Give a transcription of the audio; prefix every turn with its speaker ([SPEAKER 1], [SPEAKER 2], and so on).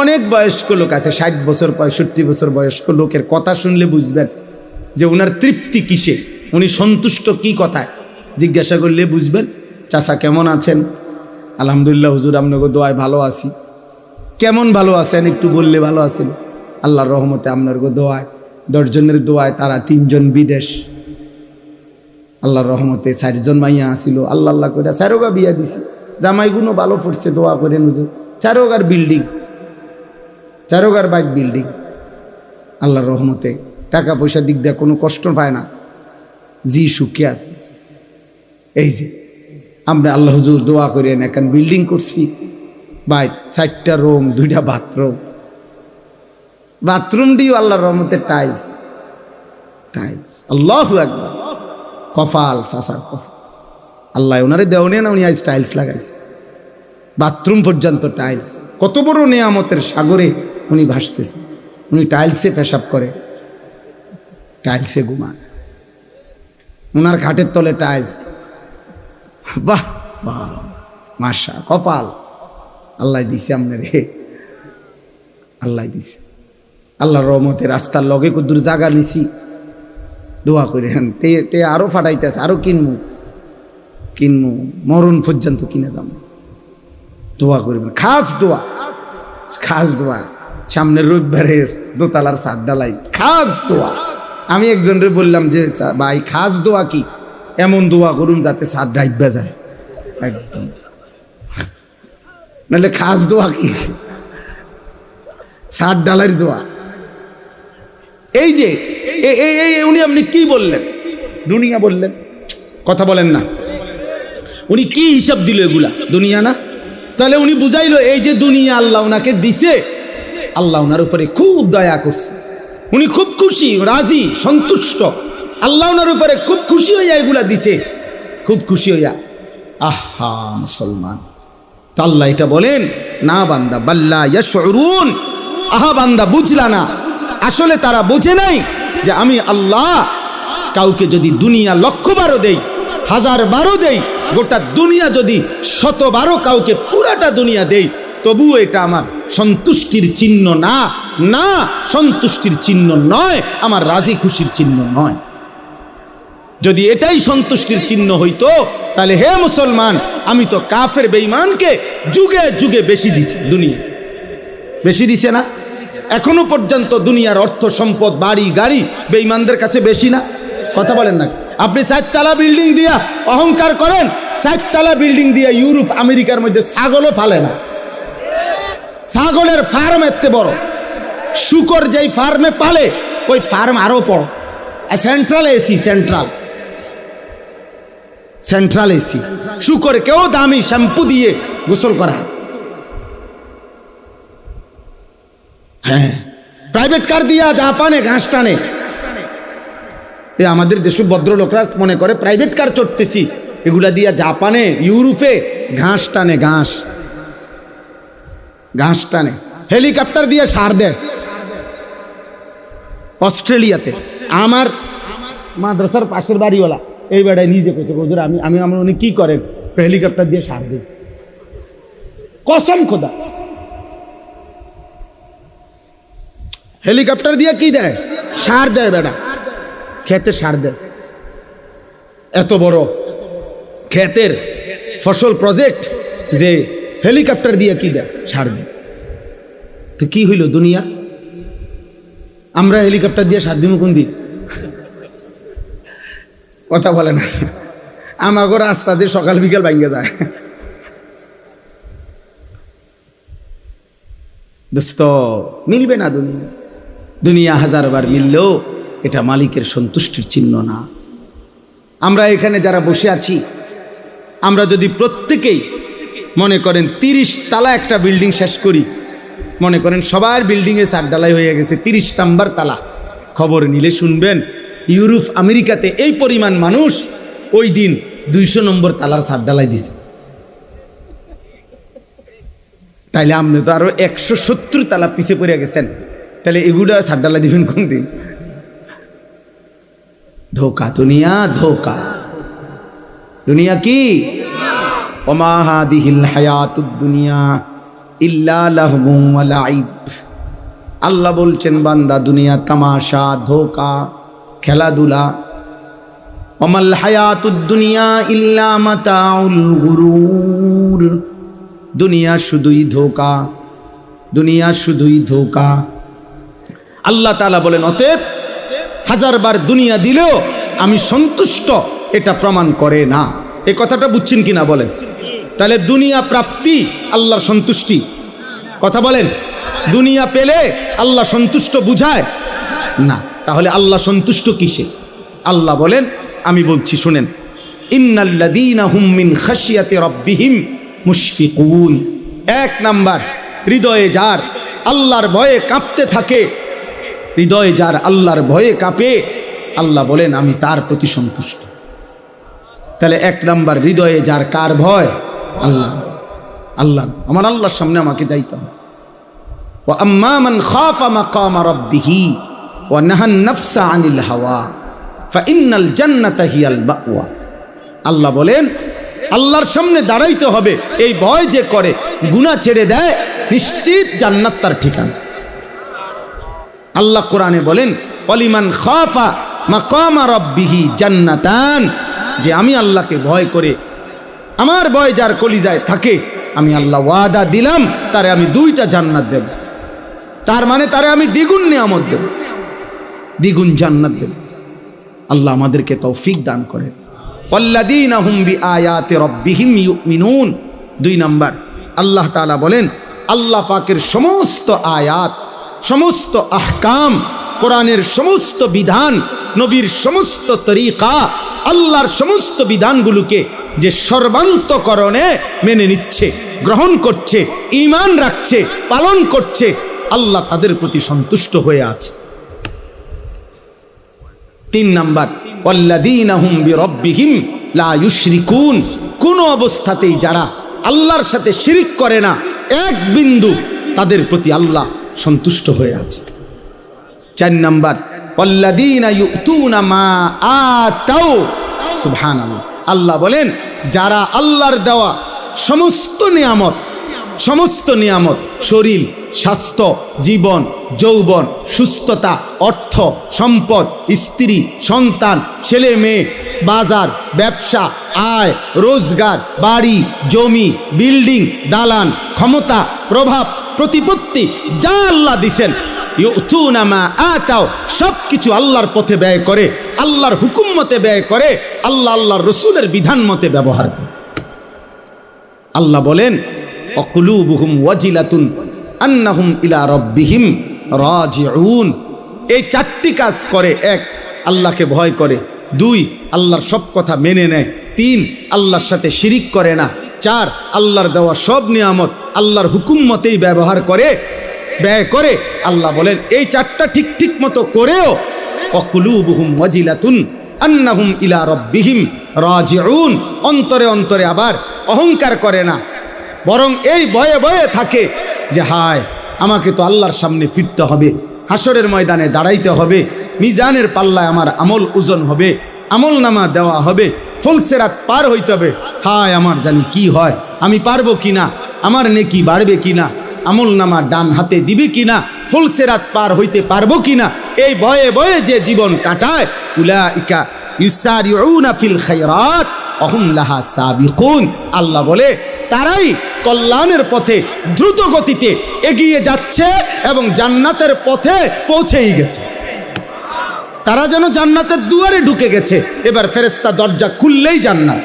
[SPEAKER 1] অনেক বয়স্ক লোক আছে, 60 বছর 65 বছর বয়স্ক লোকের কথা শুনলে বুঝবেন যে ওনার তৃপ্তি কিসে, উনি সন্তুষ্ট কি কথায়। জিজ্ঞাসা করলে বুঝবেন, চাচা কেমন আছেন? আলহামদুলিল্লাহ হুজুর, আপনাকে দোয়ায় ভালো আছি। কেমন ভালো আছেন একটু বললে ভালো আছেন। আল্লাহর রহমতে আপনার দোয়ায়, 10 জনের দোয়ায় তারা 3 জন বিদেশ, আল্লাহর রহমতে 4 জন মাইয়া আসিল, আল্লাহ আল্লাহ করে 4গা বিয়া দিছি। জামাইগুলো ভালো পড়ছে, দোয়া করেন হুজুর। 4গার বিল্ডিং, 4গার বাইক বিল্ডিং, আল্লাহর রহমতে টাকা পয়সা দিক দিয়ে কোনো কষ্ট পায় না, জি সুখে আছে। এই যে আমরা আল্লাহ হুজুর দোয়া করেন, এখন বিল্ডিং করছি, ভাই 4টা রুম, 2টা বাথরুম, বাথরুম দিও আল্লাহর রহমতে টাইলস, টাইলস। আল্লাহু আকবার, কপাল চাচার কপাল, আল্লাহ ওনারে দেওয়া না, উনি আজ টাইলস লাগাইছে, বাথরুম পর্যন্ত টাইলস। কত বড় নেয়ামতের সাগরে উনি ভাসতেছে। উনি টাইলসে পেশাব করে, টাইলসে ঘুমান, ওনার ঘাটের তলে টাইলস। বাহ বাহ, মাশা, কপাল আল্লাহ দিছে আপনার, হে আল্লাহ দিছে। আল্লাহর রহমতে রাস্তার লগে কদ্দুর জায়গা নিছি, দোয়া করে তে আরো ফাটাইতেছে, আরো কিনবো মরণ পর্যন্ত কিনে দাম, দোয়া করবেন। খাস দোয়া, খাস দোয়া। সামনের রবিবারে 2তলার ছাদ ঢালাই, খাস দোয়া। আমি একজনরে বললাম যে ভাই খাস দোয়া কি? এমন দোয়া করুন যাতে ছাদ ডাইবা যায় একদম, নাহলে খাস দোয়া কি? ছাদ ঢালাইয়ের দোয়া। এই যে উনি আপনি কি বললেন? দুনিয়া বললেন, কথা বলেন না। উনি কি হিসাব দিল? এগুলা দুনিয়া না? তাহলে উনি বুঝাইলো এই যে দুনিয়া আল্লাহ ওনাকে দিছে, আল্লাহ ওনার উপরে খুব দয়া করছে, উনি খুব খুশি, রাজি, সন্তুষ্ট। আল্লাহ ওনার উপরে খুব খুশি হইয়া এগুলা দিছে, খুব খুশি হইয়া। আহা মুসলমান, তা আল্লাহ এটা বলেন না বান্দা, বাল্লা ইয়াশউরুন, আহা বান্দা বুঝলা না, আসলে তারা বোঝে নাই যে আমি আল্লাহ কাউকে যদি দুনিয়া 1,000,000 দেই, 1000 দেই, গোটা দুনিয়া যদি 100 কাউকে পুরাটা দুনিয়া দেই, তবুও এটা আমার সন্তুষ্টির চিহ্ন না, না সন্তুষ্টির চিহ্ন নয়, আমার রাজি খুশির চিহ্ন নয়। যদি এটাই সন্তুষ্টির চিহ্ন হইতো, তাহলে হে মুসলমান, আমি তো কাফের বেঈমানকে যুগে যুগে বেশি দিছি, দুনিয়া বেশি দিছে না? এখনো পর্যন্ত দুনিয়ার অর্থ সম্পদ, বাড়ি গাড়ি বেঈমানদের কাছে বেশি না? কথা বলেন না। আপনি 4তলা বিল্ডিং দিয়া অহংকার করেন, 4তলা বিল্ডিং দিয়া ইউরোপ আমেরিকার মধ্যে ছাগলও ফালে না। ছাগলের ফার্ম এত বড়, শুকর যেই ফার্মে পালে ওই ফার্ম আরো বড়। সেন্ট্রাল এসি, সেন্ট্রাল এসি, শুকরকেও দামি শ্যাম্পু দিয়ে গোসল করা। হ্যাঁ, প্রাইভেট কার দিয়া জাপানে ঘাস টানে। আমাদের যেসব ভদ্রলোকরা মনে করে প্রাইভেট কার চড়তেছি, এগুলা দিয়া জাপানে ইউরোপে ঘাস টানে, ঘাস টানে, হেলিকপ্টার দিয়ে সার দেয়। অস্ট্রেলিয়াতে আমার মাদ্রাসার পাশের বাড়িওয়ালা এই বেড়ায় নিজে করছে, হুজুর আমি আমার উনি কি করেন? হেলিকপ্টার দিয়ে সার দেয়, কসম খোদা। হেলিকপ্টার দিয়ে কি দেয়? সার দেয়, বেড়া খেতে সার দেয়। এত বড় ক্ষেতের ফসল প্রজেক্ট যে হেলিকপ্টার দিয়ে কি দেয়? সার দেয়। তো কি হইল দুনিয়া? আমরা হেলিকপ্টার দিয়ে সার দিব কোন দিন? কথা বলে না। আমাগো রাস্তা যে সকাল বিকাল ভাঙ্গে যায়। দোস্ত, মিলবে না দুনিয়া। দুনিয়া 1000বার মিললেও এটা মালিকের সন্তুষ্টির চিহ্ন না। আমরা এখানে যারা বসে আছি, আমরা যদি প্রত্যেকেই মনে করেন 30 তালা একটা বিল্ডিং শেষ করি, মনে করেন সবার বিল্ডিংয়ে 4 ঢালাই হয়ে গেছে, 30 নাম্বার তালা, খবর নিলে শুনবেন ইউরোপ আমেরিকাতে এই পরিমাণ মানুষ ওই দিন 200 নম্বর তালার 4 ঢালাই দিছে। তাইলে আপনি তো আরো 170 তালা পিছে পড়ে গেছেন, তাহলে এগুলো 4 ঢালাই দিবেন কোন দিন? ধোকা দুনিয়া, ধোকা। দুনিয়া কি? ওমা হাদিহিল হায়াতুদ দুনিয়া ইল্লা লাহবুন ওয়া লাইব। আল্লাহ বলছেন বান্দা দুনিয়া তামাশা, ধোঁকা, খেলাধুলা। ওয়ামাল হায়াতুদ দুনিয়া ইল্লা মাতাউল গুরুর। দুনিয়া শুধুই ধোঁকা, দুনিয়া শুধুই ধোঁকা। আল্লাহ তাআলা বলেন অতএব হাজারবার দুনিয়া দিলেও আমি সন্তুষ্ট, এটা প্রমাণ করে না। এই কথাটা বুঝছেন কিনা বলেন? তাহলে দুনিয়া প্রাপ্তি আল্লাহর সন্তুষ্টি? কথা বলেন। দুনিয়া পেলে আল্লাহ সন্তুষ্ট বুঝায় না। তাহলে আল্লাহ সন্তুষ্ট কিসে? আল্লাহ বলেন, আমি বলছি শুনেন, ইন্নাল্লাযীনা হুম মিন খাশিয়াতি রাব্বিহিম মুশফিকুন। এক নাম্বার, হৃদয়ে যার আল্লাহর ভয়ে কাঁপতে থাকে, হৃদয়ে যার আল্লাহর ভয়ে কাঁপে, আল্লাহ বলেন আমি তার প্রতি সন্তুষ্ট। তাহলে এক নাম্বার, হৃদয়ে যার কার ভয়? আল্লাহ। আল্লাহ, আমার আল্লাহর সামনে আমাকে যাইতে হবে। ওয়া আম্মা মান খাফা মাকামা রাব্বিহি ওয়া নাহান নাফসা আনিল হাওয়া ফাইন্নাল জান্নাতা হিয়াল মাওয়া। আল্লাহ বলেন আল্লাহর সামনে দাঁড়াইতে হবে, এই ভয় যে করে, গুনাহ ছেড়ে দেয়, নিশ্চিত জান্নাত তার ঠিকানা। আল্লাহ কোরআনে বলেন ওয়ালিমান খাফা মাকামা রাব্বিহি জান্নাতান। যে আমি আল্লাহকে ভয় করে, আমার ভয় যার কলিজায় থাকে, আমি আল্লাহ ওয়াদা দিলাম তারে আমি 2টা জান্নাত দেব। তার মানে তারে আমি দ্বিগুণ নিয়ামত দেব, দ্বিগুণ জান্নাত দেব। আল্লাহ আমাদেরকে তৌফিক দান করেন। ওয়াল্লাযীনা হুম বিআয়াতি রাব্বিহিম ইউমিনুন। 2 নাম্বার, আল্লাহ তাআলা বলেন আল্লাহ পাকের সমস্ত আয়াত, সমস্ত আহকাম, কোরআনের সমস্ত বিধান, নবীর সমস্ত তরিকা, আল্লাহর সমস্ত বিধানগুলোকে যে সর্বান্তকরণে মেনে নিচ্ছে, গ্রহণ করছে, ঈমান রাখছে, পালন করছে, আল্লাহ তাদের প্রতি সন্তুষ্ট হয়ে আছে। 3 নাম্বার, ওয়াল্লাযীনা হুম বিরাব্বিহিম লা ইউশরিকুন। কোন অবস্থাতেই যারা আল্লাহর সাথে শিরিক করে না, এক বিন্দু, তাদের প্রতি আল্লাহ সন্তুষ্ট হয়ে আছে। 4 নাম্বার, ওয়াল্লাযীনা ইউতুনা মা আতাউ। সুবহানাল্লাহ। আল্লাহ বলেন যারা আল্লাহর দেওয়া সমস্ত নিয়ামত, সমস্ত নিয়ামত, শরীর, স্বাস্থ্য, জীবন, যৌবন, সুস্থতা, অর্থ, সম্পদ, স্ত্রী, সন্তান, ছেলে মেয়ে, বাজার, ব্যবসা, আয়, রোজগার, বাড়ি, জমি, বিল্ডিং, দালান, ক্ষমতা, প্রভাব, প্রতিপত্তি, যা আল্লাহ দিছেন, ইউতুনা মা আতাও, সব কিছু আল্লাহর পথে ব্যয় করে, আল্লাহর হুকুম মতে ব্যয় করে, আল্লাহ আল্লাহর রসুলের বিধান মতে ব্যবহার করে। আল্লাহ বলেন অকুলুবুহুম ওয়াজিলাতুন আন্নাহুম ইলা রাব্বিহিম রাজিউন। এই 4টি কাজ করে। 1, আল্লাহকে ভয় করে। 2, আল্লাহর সব কথা মেনে নেয়। 3, আল্লাহর সাথে শিরিক করে না। 4, আল্লাহর দেওয়া সব নিয়ামত আল্লাহর হুকুম মতেই ব্যবহার করে, ব্যয় করে। আল্লাহ বলেন এই 4টা ঠিক ঠিক মতো করেও অকুলুবুহুম ওয়াজিলাতুন আন্নাহুম ইলা রাব্বিহিম রাজিউন। অন্তরে অন্তরে আবার অহংকার করে না, বরং এই ভয়ে ভয়ে থাকে যে হায় আমাকে তো আল্লাহর সামনে ফিরতে হবে, হাসরের ময়দানে দাঁড়াইতে হবে, মিজানের পাল্লায় আমার আমল ওজন হবে, আমল নামা দেওয়া হবে, ফুলসেরাত পার হইতে হবে। হায় আমার জানি কি হয়, আমি পারবো কিনা, আমার নেকি বাড়বে কিনা, আমল নামা ডান হাতে দিবে কিনা, ফুলসেরাত পার হইতে পারবো কিনা, এই ভয়ে ভয়ে যে জীবন কাটায়, উলাইকা ইউসারিউনা ফিল খায়রাত ওয়া হুম লাহা সাবিকুন। আল্লাহ বলে তারাই কল্যাণের পথে দ্রুত গতিতে এগিয়ে যাচ্ছে এবং জান্নাতের পথে পৌঁছেই গেছে। তারা যেন জান্নাতের দুয়ারে ঢুকে গেছে, এবার ফেরেশতা দরজা খুললেই জান্নাত।